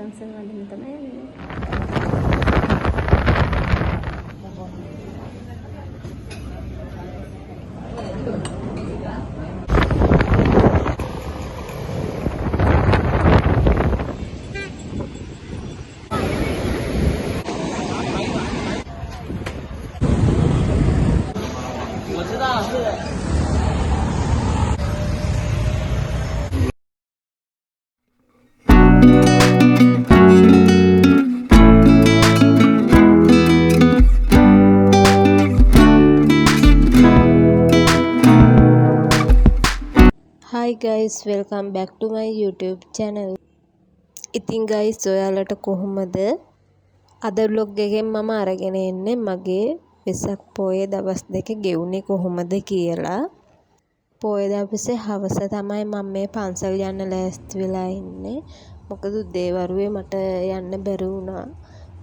දන්සල් වදින්න තමයි යන්නේ. Hi guys, welcome back to my YouTube channel. ඉතින් guys ඔයාලට කොහොමද? අද vlog එකෙන් මම අරගෙන එන්නේ මගේ වෙසක් පොයේ දවස් දෙක ගෙවුනේ කොහොමද කියලා. පොයේ දවසේ හවස තමයි මම මේ පන්සල් යන්න ලෑස්ති වෙලා ඉන්නේ. මොකද උදේවරුේ මට යන්න බැරි වුණා.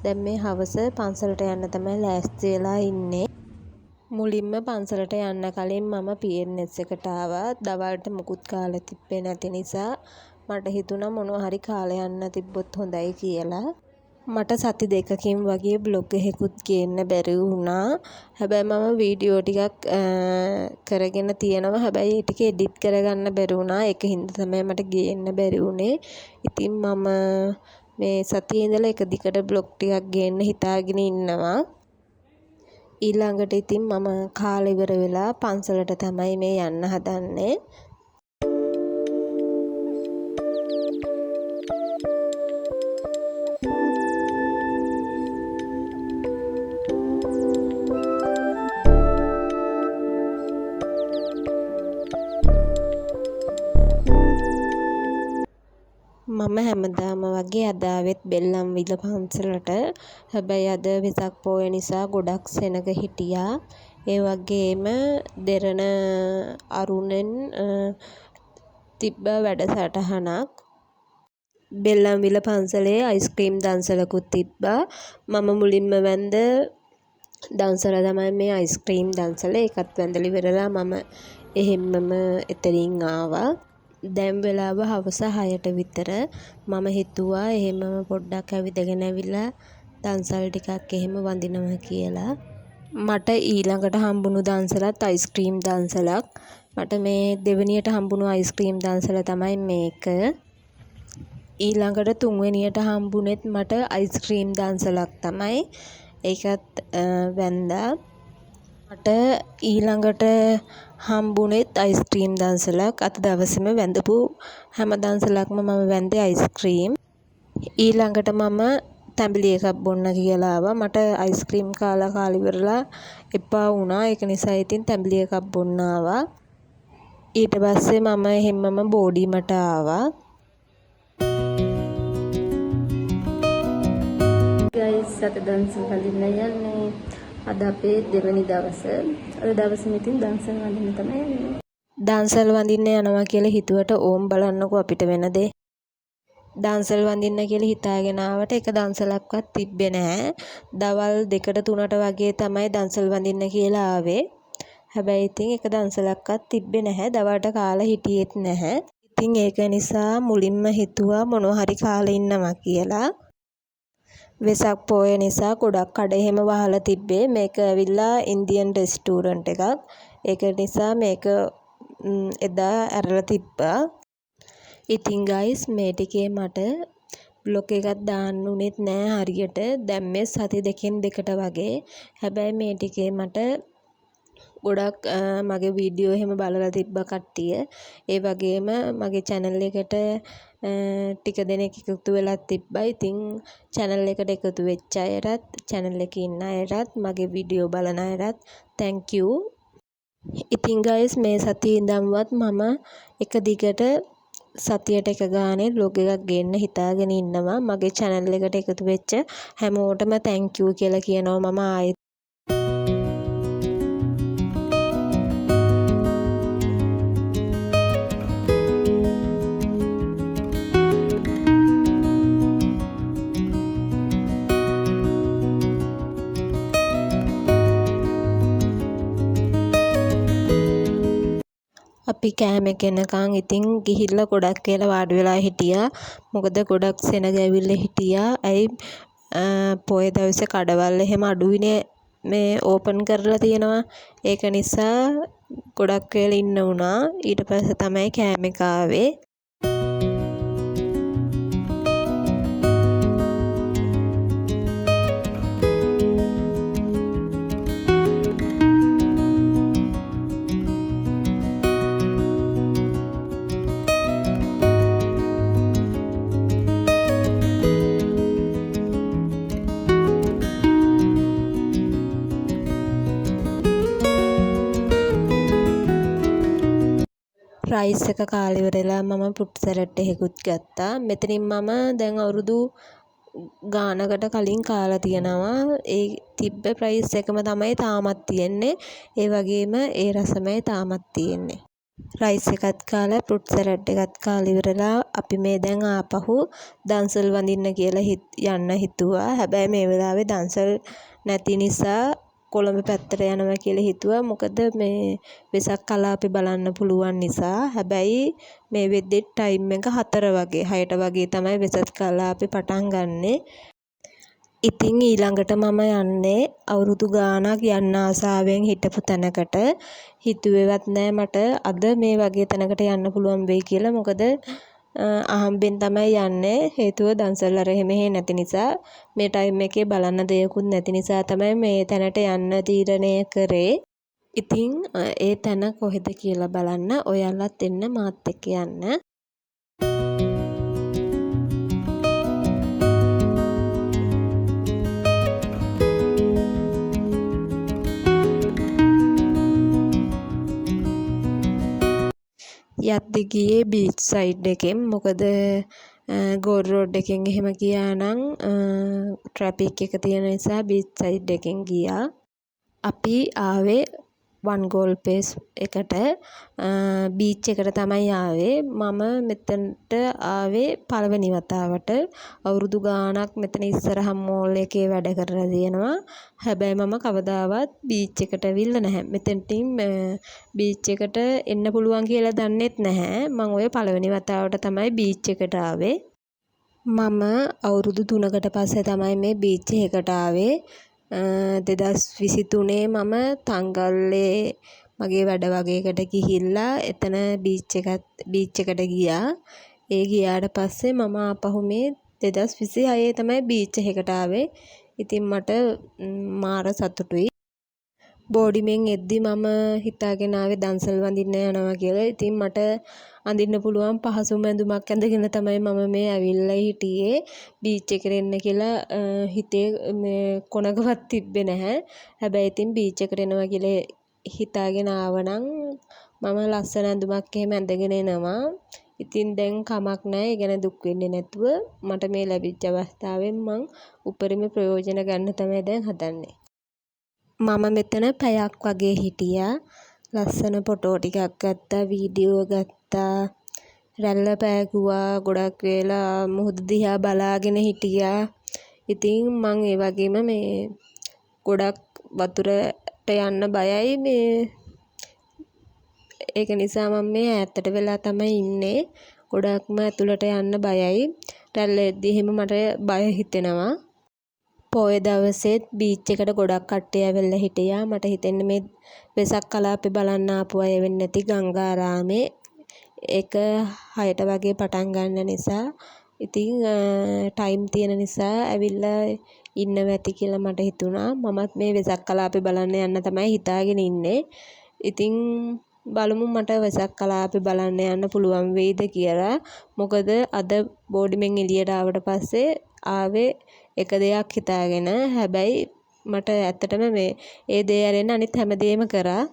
දැන් මේ හවස පන්සලට යන්න තමයි ලෑස්ති වෙලා ඉන්නේ. මුලින්ම පන්සලට යන්න කලින් මම PNS එකට ආවා. දවල්ට මුකුත් කාලා තිබ්බේ නැති නිසා මට හිතුණා මොනවා හරි කාලා යන්න තිබ්බොත් හොඳයි කියලා. මට සති දෙකකින් වගේ බ්ලොග් එකකුත් ගේන්න බැරි වුණා. හැබැයි මම වීඩියෝ ටිකක් කරගෙන තියෙනවා. හැබැයි ඒ ටික එඩිට් කරගන්න බැරි වුණා. ඒක හින්දා තමයි මට ගේන්න බැරි වුණේ. ඉතින් මම මේ සතියේ ඉඳලා එක දිගට බ්ලොග් ටිකක් ගේන්න හිතාගෙන ඉන්නවා. ඊළඟට ඉතින් මම කාලේ ඉවර වෙලා පන්සලට තමයි මේ යන්න හදන්නේ. මම හැමදාම වගේ අද ආවෙත් බෙල්ලන්විල පන්සලට. හැබැයි අද වෙසක් පොය නිසා ගොඩක් සෙනග හිටියා. ඒ වගේම දෙරණ අරුණෙන් තිබ්බ වැඩසටහනක්. බෙල්ලන්විල පන්සලේ අයිස්ක්‍රීම් දන්සලකුත් තිබ්බා. මම මුලින්ම වැන්ද දන්සල තමයි මේ අයිස්ක්‍රීම් දන්සල. ඒකත් වැඳලා ඉවරලා මම එහෙම්මම එතනින් ආවා. දැන් වෙලාව හවස 6ට විතර. මම හිතුවා එහෙමම පොඩ්ඩක් ඇවිදගෙන ඇවිල්ලා දන්සල් ටිකක් එහෙම වඳිනවා කියලා. මට ඊළඟට හම්බුණු දන්සලත් අයිස්ක්‍රීම් දන්සලක්. මට මේ දෙවෙනියට හම්බුණු අයිස්ක්‍රීම් දන්සල තමයි මේක. ඊළඟට තුන්වෙනියට හම්බුනේත් මට අයිස්ක්‍රීම් දන්සලක් තමයි. ඒකත් වැන්දා. මට ඊළඟට හම්බුනේත් අයිස්ක්‍රීම් දන්සලක්. අද දවසේම වැඳපු හැම දන්සලක්ම මම වැන්දේ අයිස්ක්‍රීම්. ඊළඟට මම තැඹිලි එකක් බොන්න කියලා ආවා. මට අයිස්ක්‍රීම් කාලා ඉවරලා එපා වුණා. ඒක නිසා ඉතින් තැඹිලි එකක් බොන්න ආවා. ඊට පස්සේ මම එහෙම්මම බෝඩිමට ආවා. guys අද දන්සල් වදින්න යන්නේ. අද අපේ දෙවනි දවස. අද දවසෙම ඉතින් දන්සල් වදින්න තමයි යන්නේ. දන්සල් වඳින්න යනවා කියලා හිතුවට ඕම් බලන්නකෝ අපිට වෙන දේ. දන්සල් වඳින්න කියලා හිතාගෙන ආවට එක දන්සලක්වත් තිබ්බේ නැහැ. දවල් 2ට 3ට වගේ තමයි දන්සල් වඳින්න කියලා ආවේ. හැබැයි ඉතින් එක දන්සලක්වත් තිබ්බේ නැහැ. දවල්ට කාලා හිටියෙත් නැහැ. ඉතින් ඒක නිසා මුලින්ම හිතුවා මොනවා හරි කාලා ඉන්නවා කියලා. වෙසක් පොය නිසා ගොඩක් කඩ එහෙම වහලා තිබ්බේ. මේක ඇවිල්ලා ඉන්දියන් රෙස්ටෝරන්ට් එකක්. ඒක නිසා මේක එදා ඇරලා තිබ්බා. ඉතින් guys මේ ටිකේ මට බ්ලොග් එකක් දාන්න උනේත් නෑ හරියට. දැන් මේ සති දෙකෙන් දෙකට වගේ. හැබැයි මේ ටිකේ මට ගොඩක් මගේ වීඩියෝ එහෙම බලලා තිබ්බ කට්ටිය. ඒ වගේම මගේ channel එකට ටික දෙනෙක් එකතු වෙලා තිබ්බා. ඉතින් channel එකට එකතු වෙච්ච අයටත් channel එකේ ඉන්න අයටත් මගේ වීඩියෝ බලන අයටත් thank you. ඉතින් guys මේ සතියේ ඉඳන්වත් මම එක දිගට සතියට එක ගානේ vlog එකක් ගේන්න හිතාගෙන ඉන්නවා. මගේ channel එකට එකතු වෙච්ච හැමෝටම thank you කියලා කියනවා මම ආයෙත්. අපි කෑම කෙනකන් ඉතින් ගිහිල්ලා ගොඩක් කියලා වාඩි වෙලා හිටියා. මොකද ගොඩක් සෙනග ඇවිල්ලා හිටියා. ඇයි පොය දවසේ කඩවල් එහෙම අඩුයිනේ මේ ඕපන් කරලා තියෙනවා. ඒක නිසා ගොඩක් වෙලා ඉන්න වුණා. ඊට පස්සේ තමයි කෑම එක ආවේ. රයිස් එක කාලේ ඉවරලා මම ෆෘට් සලාඩ් එකකුත් ගත්තා. මෙතනින් මම දැන් අවුරුදු ගානකට කලින් කාලා තියෙනවා. ඒ තිබ්බ ප්‍රයිස් එකම තමයි තාමත් තියෙන්නේ. ඒ වගේම ඒ රසමයි තාමත් තියෙන්නේ. රයිස් එකත් කාලා ෆෘට් සලාඩ් එකත් කාලා ඉවරලා අපි මේ දැන් ආපහු දන්සල් වඳින්න කියලා යන්න හිතුවා. හැබැයි මේ වෙලාවේ දන්සල් නැති නිසා කොළඹ පැත්තට යනවා කියලා හිතුවා. මොකද මේ වෙසක් කලාපේ බලන්න පුළුවන් නිසා. හැබැයි මේ වෙද්දි ටයිම් එක 4 වගේ 6ට වගේ තමයි වෙසක් කලාපේ පටන් ගන්නෙ. ඉතින් ඊළඟට මම යන්නේ අවුරුදු ගාණක් යන්න ආසාවෙන් හිටපු තැනකට. හිතුවේවත් නෑ මට අද මේ වගේ තැනකට යන්න පුළුවන් වෙයි කියලා. මොකද අහම්බෙන් තමයි යන්නේ. හේතුව දන්සල් අර එහෙම නැති නිසා මේ ටයිම් එකේ බලන්න දෙයක්වත් නැති නිසා තමයි මේ තැනට යන්න තීරණය කරේ. ඉතින් ඒ තැන කොහෙද කියලා බලන්න ඔයාලත් එන්න මාත් එක්ක යන්න. යද්දි ගියේ බීච් සයිඩ් එකෙන්. මොකද ගෝල් රෝඩ් එකෙන් එහෙම ගියා නම් ට්‍රැෆික් එක තියෙන නිසා බීච් සයිඩ් එකෙන් ගියා. අපි ආවේ වන් ගෝල් පේස් එකට බීච් එකට තමයි ආවේ. මම මෙතනට ආවේ පළවෙනි වතාවට. අවුරුදු ගාණක් මෙතන ඉස්සරහ මෝල් එකේ වැඩ කරලා තියෙනවා. හැබැයි මම කවදාවත් බීච් එකට ඇවිල්ලා නැහැ. මෙතනටින් බීච් එකට එන්න පුළුවන් කියලා දන්නෙත් නැහැ. මම ඔය පළවෙනි වතාවට තමයි බීච් එකට ආවේ. මම අවුරුදු 3කට පස්සේ තමයි මේ බීච් එකට ආවේ. 2023 මම තංගල්ලේ මගේ වැඩ වගේකට ගිහිල්ලා එතන බීච් එකට ගියා. ඒ ගියාට පස්සේ මම ආපහු මේ 2026 තමයි බීච් එකට ආවේ. ඉතින් මට මාර සතුටුයි. බෝඩිමෙන් එද්දි මම හිතාගෙන ආවේ දන්සල් වඳින්න යනවා කියලා. ඉතින් මට අඳින්න පුළුවන් පහසුම ඇඳුමක් ඇඳගෙන තමයි මම මේ ඇවිල්ලා හිටියේ. බීච් එකට එන්න කියලා හිතේ මේ කොනකවත් තිබ්බේ නැහැ. හැබැයි ඉතින් බීච් එකට එනවා කියලා හිතාගෙන ආවනම් මම ලස්සන ඇඳුමක් එහෙම ඇඳගෙන එනවා. ඉතින් දැන් කමක් නැහැ. ඒ ගැන දුක් වෙන්නේ නැතුව මට මේ ලැබිච්ච අවස්ථාවෙන් මං උපරිම ප්‍රයෝජන ගන්න තමයි දැන් හදන්නේ. මම මෙතන පැයක් වගේ හිටියා. ලස්සන ෆොටෝ ටිකක් ගත්තා, වීඩියෝ ගත්තා, රැල්ල පෑගුවා, ගොඩක් වෙලා මුහුද දිහා බලාගෙන හිටියා. ඉතින් මං ඒ වගේම මේ ගොඩක් වතුරට යන්න බයයි මේ. ඒක නිසා මම මේ ඈතට වෙලා තමයි ඉන්නේ. ගොඩක්ම ඇතුළට යන්න බයයි. රැල්ල එද්දි එහෙම මට බය හිතෙනවා. පොය දවසෙත් බීච් එකට ගොඩක් කට්ටිය ඇවිල්ලා හිටියා. මට හිතෙන්නේ මේ වෙසක් කලාපේ බලන්න ආපු අය වෙන්නේ නැති ගංගාරාමේ. ඒක 6ට වගේ පටන් ගන්න නිසා ඉතින් ටයිම් තියෙන නිසා ඇවිල්ලා ඉන්නවා ඇති කියලා මට හිතුණා. මමත් මේ වෙසක් කලාපේ බලන්න යන්න තමයි හිතාගෙන ඉන්නේ. ඉතින් බලමු මට වෙසක් කලාපේ බලන්න යන්න පුළුවන් වෙයිද කියලා. මොකද අද බෝඩිමෙන් එළියට ආවට පස්සේ ආවේ එක දෙයක් හිතාගෙන. හැබැයි මට ඇත්තටම මේ ඒ දේ ඇරෙන්න අනිත් හැමදේම කරා.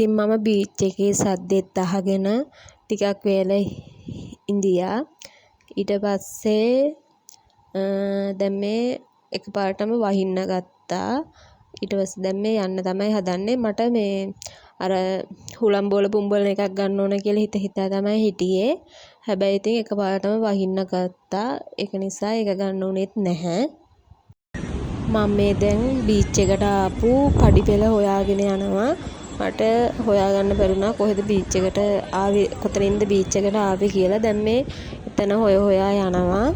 ඉතින් මම බීච් එකේ සද්දෙත් අහගෙන ටිකක් වේලා ඉඳියා. ඊට පස්සේ දැන් මේ එකපාරටම වහින්න ගත්තා. ඊට පස්සේ දැන් මේ යන්න තමයි හදන්නේ. මට මේ අර හුලම් බෝල පුම්බල එකක් ගන්න ඕන කියලා හිතා තමයි හිටියේ. හැබැයි ඉතින් එකපාරටම වහින්න ගත්තා. ඒක නිසා ඒක ගන්න උනේත් නැහැ. මම මේ දැන් බීච් එකට ආපු පඩි පෙළ හොයාගෙන යනවා. මට හොයාගන්න බැරුණා කොහෙද බීච් එකට ආවේ, කොතනින්ද බීච් එකට ආවේ කියලා. දැන් මේ එතන හොයා යනවා.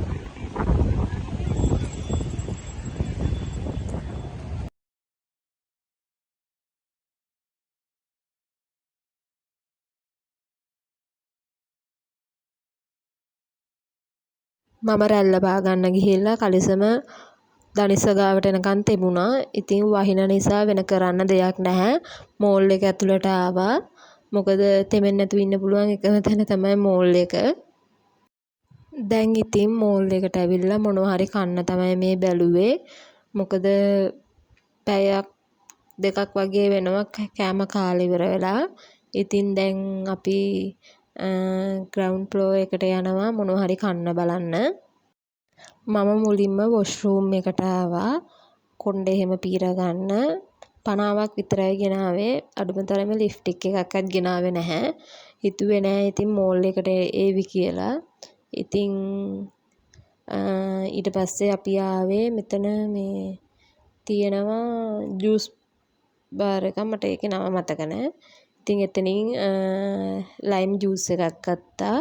මම රැල්ල බා ගන්න ගිහිල්ලා කලිසම දනිස්ස ගාවට එනකන් තිබුණා. ඉතින් වහින නිසා වෙන කරන්න දෙයක් නැහැ. මෝල් එක ඇතුළට ආවා. මොකද තෙමෙන්නේ නැතුව ඉන්න පුළුවන් එකම තැන තමයි මෝල් එක. දැන් ඉතින් මෝල් එකට ඇවිල්ලා මොනවා හරි කන්න තමයි මේ බැලුවේ. මොකද පැයක් දෙකක් වගේ වෙනවා කෑම කාලේ ඉවර වෙලා. ඉතින් දැන් අපි ග්‍රවුන්ඩ් ෆ්ලෝර් එකට යනවා මොනවා හරි කන්න බලන්න. මම මුලින්ම වොෂ්රූම් එකට ආවා. කොණ්ඩේ එහෙම පීර ගන්න. 50ක් විතරයි ගෙනාවේ. අඩුම තරමේ ලිප්ස්ටික් එකක්වත් ගෙනාවේ නැහැ. හිතුවේ නෑ ඉතින් මෝල් එකට ඒවි කියලා. ඉතින් ඊට පස්සේ අපි ආවේ මෙතන මේ තියෙනවා ජූස් බාර් එකක්. මට ඒකේ නම මතක නෑ. ඉතින් එතනින් ලයිම් ජූස් එකක් ගත්තා.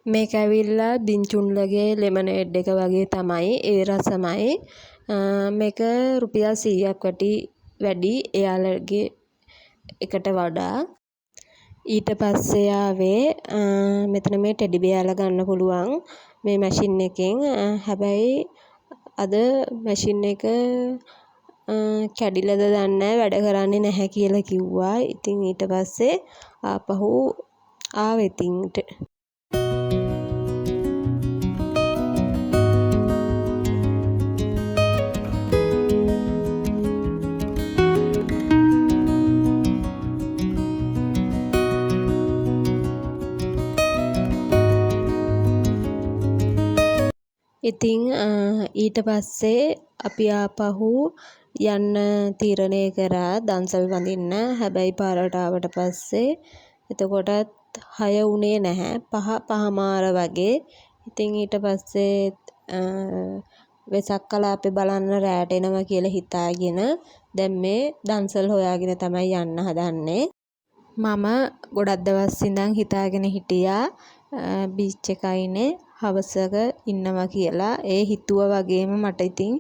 මේක ඇවිල්ලා බින්චුන්ලගේ ලෙමනේඩ් එක වගේ තමයි. ඒ රසමයි. මේක රුපියල් 100ක් වැඩි එයාලගේ එකට වඩා. ඊට පස්සේ ආවේ මෙතන මේ ටෙඩි බෙයාලා ගන්න පුළුවන් මේ මැෂින් එකෙන්. හැබැයි අද මැෂින් එක කැඩිලාද දන්නේ වැඩ කරන්නේ නැහැ කියලා කිව්වා. ඉතින් ඊට පස්සේ ආපහු ආවෙ ඉතින් ඉතින් ඊට පස්සේ අපි ආපහු යන්න තීරණය කරා දන්සල් වඳින්න. හැබැයි පාරට ආවට පස්සේ එතකොටත් 6 වුණේ නැහැ. 5:05 වගේ. ඉතින් ඊට පස්සේ වෙසක් කලාපේ බලන්න රැට එනවා කියලා හිතාගෙන දැන් මේ දන්සල් හොයාගෙන තමයි යන්න හදන්නේ. මම ගොඩක් දවස් ඉඳන් හිතාගෙන හිටියා බීච් එකයිනේ හවසක ඉන්නවා කියලා. ඒ හිතුවා වගේම මට ඉතින්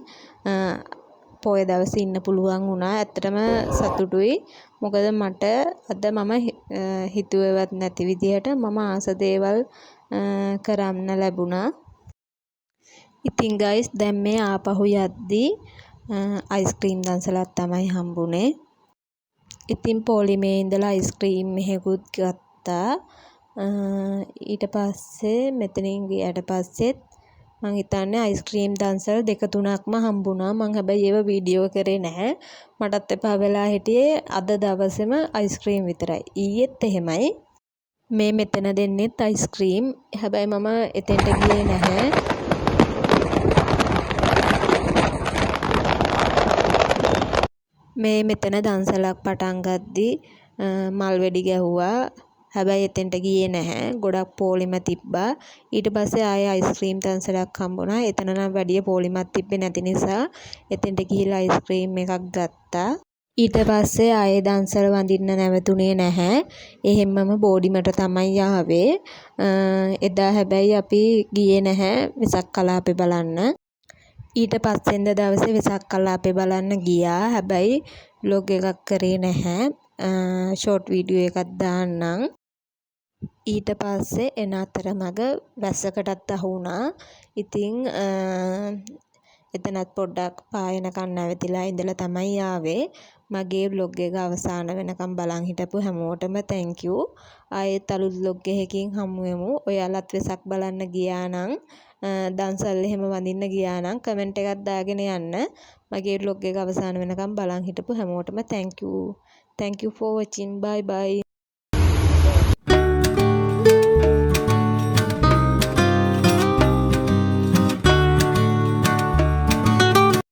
පොය දවසේ ඉන්න පුළුවන් වුණා. ඇත්තටම සතුටුයි. මොකද මට අද මම හිතුවේවත් නැති විදිහට මම ආස දේවල් කරන්න ලැබුණා. ඉතින් ගයිස් දැන් මේ ආපහු යද්දී අයිස්ක්‍රීම් දන්සලක් තමයි හම්බුනේ. ඉතින් පොලිමේ ඉඳලා අයිස්ක්‍රීම් මෙහෙකුත් ගත්තා. ඊට පස්සේ මෙතනින් ගියාට පස්සෙත් මං හිතන්නේ අයිස්ක්‍රීම් දන්සල් 2-3ක්ම හම්බුණා. මං හැබැයි ඒව වීඩියෝ කරේ නැහැ. මටත් එපා වෙලා හිටියේ අද දවසේම අයිස්ක්‍රීම් විතරයි. ඊයේත් එහෙමයි. මේ මෙතන දෙන්නෙත් අයිස්ක්‍රීම්. හැබැයි මම එතෙන්ට ගියේ නැහැ. මේ මෙතන දන්සලක් පටන් ගද්දි මල් වෙඩි ගැහුවා. හැබැයි එතෙන්ට ගියේ නැහැ. ගොඩක් පොලිම තිබ්බා. ඊට පස්සේ ආයේ අයිස්ක්‍රීම් දන්සලක් හම්බුණා. එතන නම් වැඩි පොලිමක් තිබ්බේ නැති නිසා එතෙන්ට ගිහිල්ලා අයිස්ක්‍රීම් එකක් ගත්තා. ඊට පස්සේ ආයේ දන්සල වඳින්න නැවතුනේ නැහැ. එහෙම්මම බෝඩිමට තමයි ආවේ. එදා හැබැයි අපි ගියේ නැහැ වෙසක් කලාපේ බලන්න. ඊට පස්සෙන්ද දවසේ වෙසක් කලාපේ බලන්න ගියා. හැබැයි vlog එකක් කරේ නැහැ. ෂෝට් වීඩියෝ එකක් දාන්නම්. ඊට පස්සේ එන අතරමඟ වැස්සකටත් අහු වුණා. ඉතින් එතනත් පොඩ්ඩක් පායනකන් නැවතිලා ඉඳලා තමයි ආවේ. මගේ vlog එක අවසාන වෙනකම් බලන් හිටපු හැමෝටම thank you. ආයෙත් අලුත් vlog එකකින් හමු වෙමු. ඔයාලත් වෙසක් බලන්න ගියා නම් දන්සල් එහෙම වඳින්න ගියා නම් කමෙන්ට් එකක් දාගෙන යන්න. මගේ vlog එක අවසාන වෙනකම් බලන් හිටපු හැමෝටම thank you. thank you for watching. Bye bye.